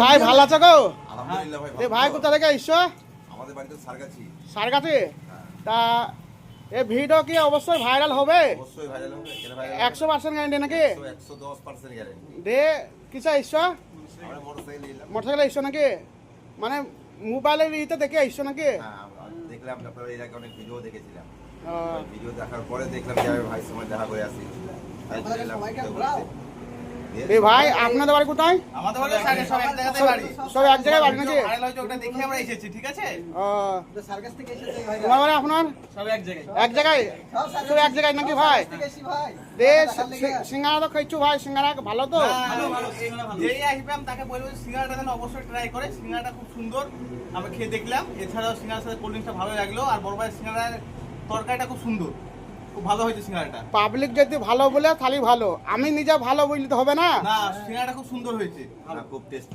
ভাই ভালো আছো গো? আলহামদুলিল্লাহ ভাই। ভাই কোথা থেকে এসছো? আমাদের বাড়িতে সারগাছি। সারগাছি। তা এই ভিডিও কি অবশ্যই ভাইরাল হবে? অবশ্যই ভাইরাল হবে। কেন ভাইরাল? 100% গ্যারান্টি নাকি? 110% গ্যারান্টি। দে কিসে এসছো? আমরা মোটরসাইকেল নিলাম। মোটরসাইকেলে এসছো নাকি? মানে মোবাইলের ইতে দেখে এসছো নাকি? হ্যাঁ, দেখলাম আপনারা এর আগে অনেক ভিডিও দেখেছিলাম। ও, ভিডিও দেখার পরে দেখলাম যে আমি ভাইয়ের সঙ্গে দেখা করে আসি। তাই দিলাম। এই ভাই আপনাদের বাড়ি কোথায়? আমাদের বাড়ি সাইডে সব এক জায়গাতেই বাড়ি। সব এক জায়গায় বাড়ি নাকি? ভাইরাল হয়েছে ওটা দেখে আমরা এসেছি, ঠিক আছে? ও, তোমার বাড়ি আপনার সব এক জায়গায়। এক জায়গায়? সব এক জায়গায় নাকি ভাই? দে সিঙ্গারা তো খাইছো ভাই, সিঙ্গারা ভালো তো? ভালো ভালো, যেই আসবে আমি তাকে বলবো যে সিঙ্গারাটা যেন অবশ্যই ট্রাই করে। সিঙ্গারাটা খুব সুন্দর, আমরা খেয়ে দেখলাম। এছাড়াও সিঙ্গারার সাথে কোল্ড ড্রিঙ্কসটা ভালো লাগলো। আর বড় ভাইয়ের সিঙ্গারার তরকারিটা খুব সুন্দর, খুব ভালো হয়েছে সিঙ্গারাটা। পাবলিক যদি ভালো বলে তাহলে ভালো, আমি নিজে ভালো বললে তো হবে না। না, সিঙ্গারাটা খুব সুন্দর হয়েছে। খুব টেস্ট।